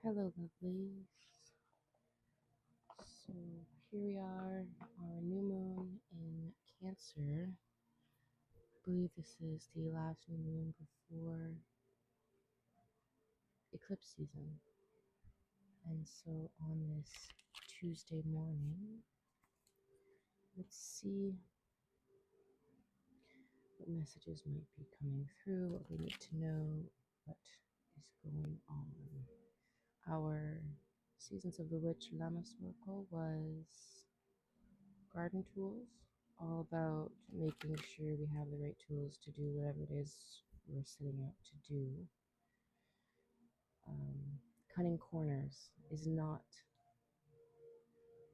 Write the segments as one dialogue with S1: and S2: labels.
S1: Hello, lovelies. So here we are, our new moon in Cancer. I believe this is the last new moon before eclipse season. And so on this Tuesday morning, let's see what messages might be coming through, what we need to know, what is going on. Our Seasons of the Witch Lama Snorkel was garden tools, all about making sure we have the right tools to do whatever it is we're setting out to do. Cutting corners is not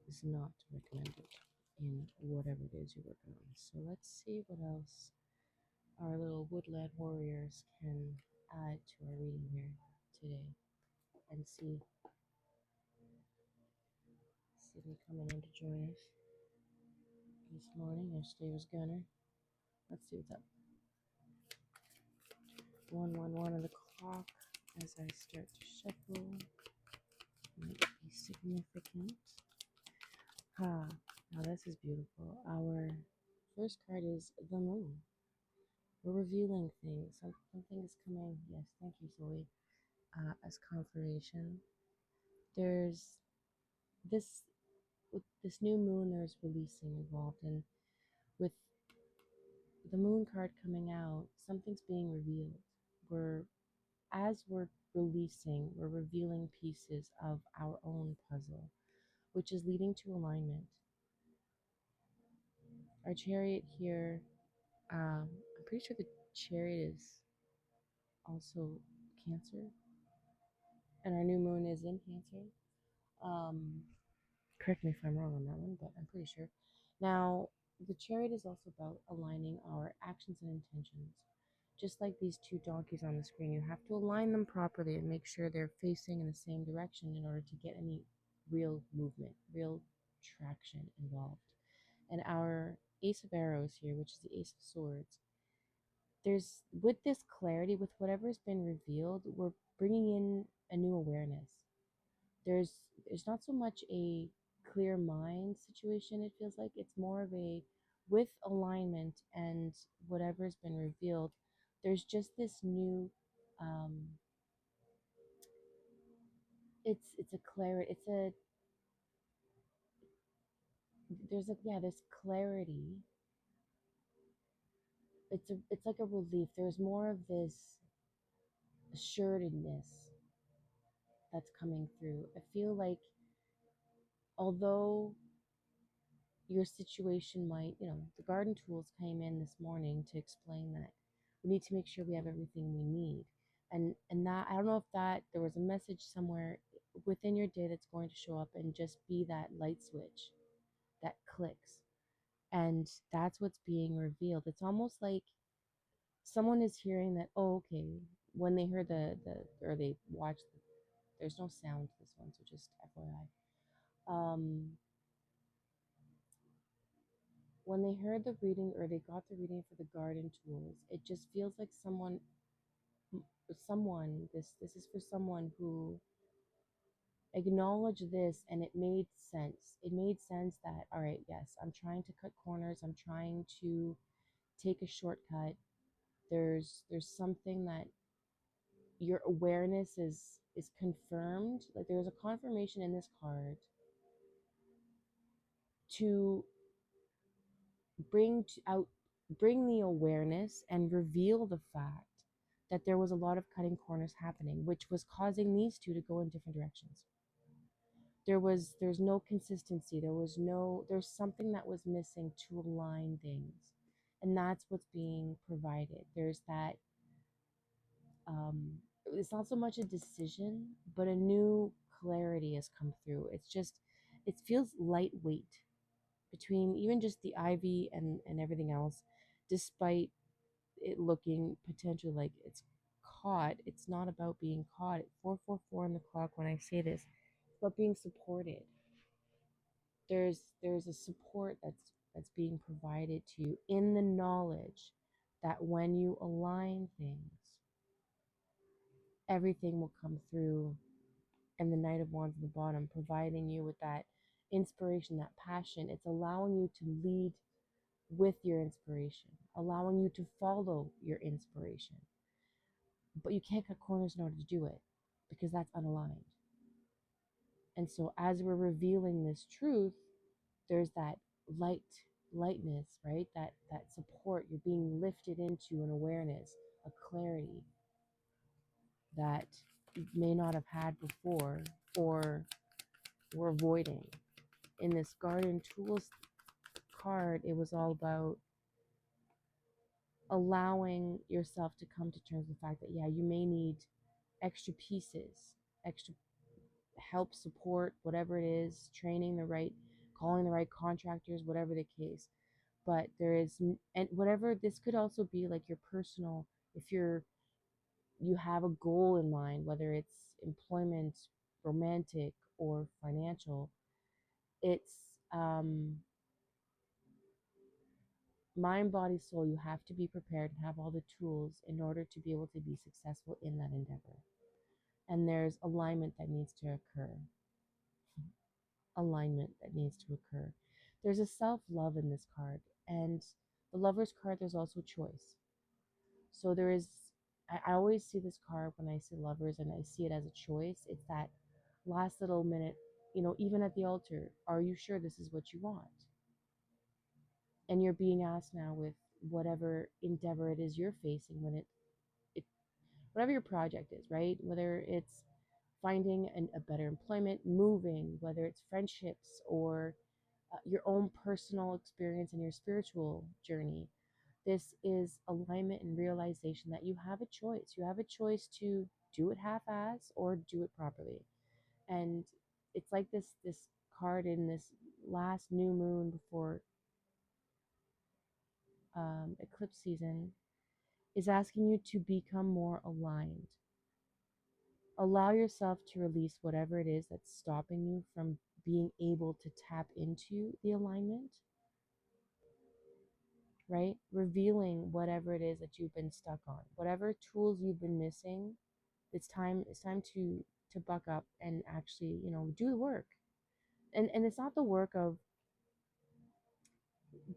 S1: recommended in whatever it is you're working on. So let's see what else our little woodland warriors can add to our reading here today, and see them coming in to join us this morning. Yesterday was Gunner. Let's see what's up. 111 on the clock as I start to shuffle. Might be significant. Now this is beautiful. Our first card is the moon. We're revealing things. Something is coming. Yes, thank you, Zoe. As confirmation. There's this with this new moon. There's releasing involved, and with the moon card coming out, something's being revealed. As we're releasing, we're revealing pieces of our own puzzle, which is leading to alignment. Our chariot here, I'm pretty sure the chariot is also Cancer, and our new moon is in Cancer. Um, Correct me if I'm wrong on that one, but I'm pretty sure. Now, the chariot is also about aligning our actions and intentions. Just like these two donkeys on the screen, you have to align them properly and make sure they're facing in the same direction in order to get any real movement, real traction involved. And our Ace of Arrows here, which is the Ace of Swords, there's with this clarity, with whatever's been revealed, we're bringing in a new awareness. There's not so much a clear mind situation. It feels like it's more of a, with alignment and whatever's been revealed, there's just this new um it's a clarity, there's a, yeah, this clarity. It's like a relief. There's more of this assuredness that's coming through. I feel like although your situation might, the garden tools came in this morning to explain that we need to make sure we have everything we need. And that, I don't know if that there was a message somewhere within your day that's going to show up and just be that light switch that clicks. And that's what's being revealed. It's almost like someone is hearing that, oh, okay, when they heard or they watched, there's no sound to this one, so just FYI. When they heard the reading or they got the reading for the garden tools, it just feels like this is for someone who acknowledged this, and it made sense. It made sense that, all right, yes, I'm trying to cut corners, I'm trying to take a shortcut. There's something that your awareness is confirmed. Like there's a confirmation in this card to out bring the awareness and reveal the fact that there was a lot of cutting corners happening, which was causing these two to go in different directions. There's no consistency. There's something that was missing to align things, and that's what's being provided. There's that it's not so much a decision, but a new clarity has come through. It feels lightweight between even just the ivy and everything else, despite it looking potentially like it's caught. It's not about being caught. At 444 on the clock, when I say this, it's about being supported. There's a support that's being provided to you in the knowledge that when you align things, everything will come through and the Knight of Wands at the bottom, providing you with that inspiration, that passion. It's allowing you to lead with your inspiration, allowing you to follow your inspiration. But you can't cut corners in order to do it because that's unaligned. And so as we're revealing this truth, there's that lightness, right? That support. You're being lifted into an awareness, a clarity that you may not have had before or were avoiding. In this Garden Tools card, it was all about allowing yourself to come to terms with the fact that, yeah, you may need extra pieces, extra help, support, whatever it is, training the right, calling the right contractors, whatever the case. But there is, and whatever, this could also be like your personal, if you have a goal in mind, whether it's employment, romantic, or financial, it's mind, body, soul. You have to be prepared and have all the tools in order to be able to be successful in that endeavor. And there's alignment that needs to occur. Alignment that needs to occur. There's a self-love in this card, and the Lover's card, there's also choice. So there is, I always see this card when I see lovers and I see it as a choice. It's that last little minute, even at the altar, are you sure this is what you want? And you're being asked now with whatever endeavor it is you're facing, it whatever your project is, right? Whether it's finding a better employment, moving, whether it's friendships or your own personal experience and your spiritual journey. This is alignment and realization that you have a choice. You have a choice to do it half-ass or do it properly. And it's like this card in this last new moon before eclipse season is asking you to become more aligned. Allow yourself to release whatever it is that's stopping you from being able to tap into the alignment, right? Revealing whatever it is that you've been stuck on, whatever tools you've been missing. It's time to buck up and actually, do the work. And it's not the work of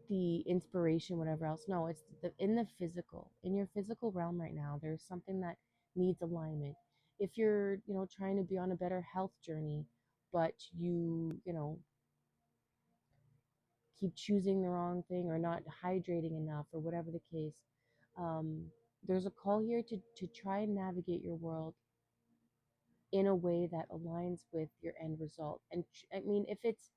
S1: the inspiration, whatever else. No, it's in the physical, in your physical realm right now. There's something that needs alignment. If you're, trying to be on a better health journey, but you keep choosing the wrong thing or not hydrating enough or whatever the case, um, there's a call here to try and navigate your world in a way that aligns with your end result. And I mean, if it's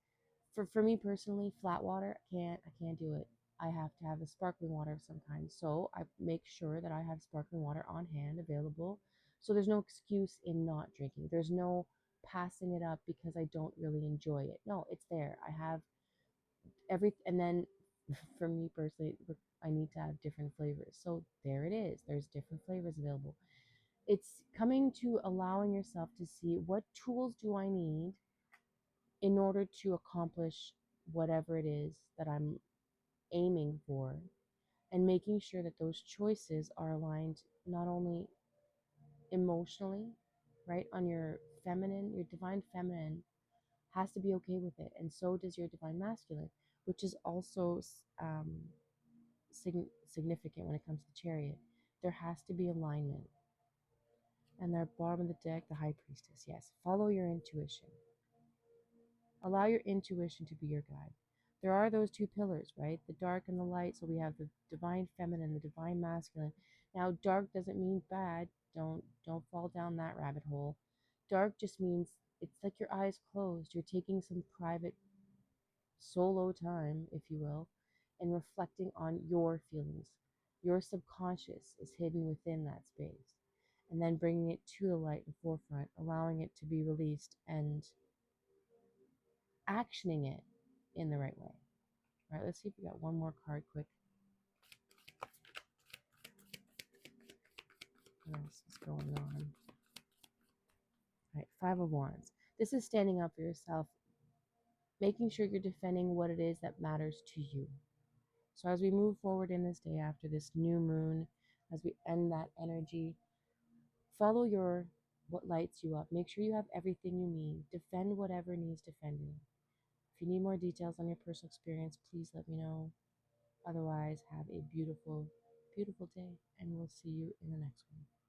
S1: for me personally, flat water, I can't do it. I have to have a sparkling water of some kind. So I make sure that I have sparkling water on hand available. So there's no excuse in not drinking. There's no passing it up because I don't really enjoy it. No, it's there. I have and then for me personally, I need to have different flavors. So there it is. There's different flavors available. It's coming to allowing yourself to see what tools do I need in order to accomplish whatever it is that I'm aiming for, and making sure that those choices are aligned not only emotionally, right, on your feminine, your divine feminine has to be okay with it, and so does your divine masculine, which is also significant when it comes to Chariot. There has to be alignment. And the bottom of the deck, the High Priestess. Yes, follow your intuition. Allow your intuition to be your guide. There are those two pillars, right? The dark and the light. So we have the divine feminine, the divine masculine. Now, dark doesn't mean bad. Don't fall down that rabbit hole. Dark just means it's like your eyes closed. You're taking some private solo time, if you will, and reflecting on your feelings. Your subconscious is hidden within that space. And then bringing it to the light and forefront, allowing it to be released and actioning it in the right way. All right, let's see if we got one more card quick. What else is going on? All right, Five of Wands. This is standing up for yourself, making sure you're defending what it is that matters to you. So as we move forward in this day after this new moon, as we end that energy, follow your what lights you up. Make sure you have everything you need. Defend whatever needs defending. If you need more details on your personal experience, please let me know. Otherwise, have a beautiful, beautiful day, and we'll see you in the next one.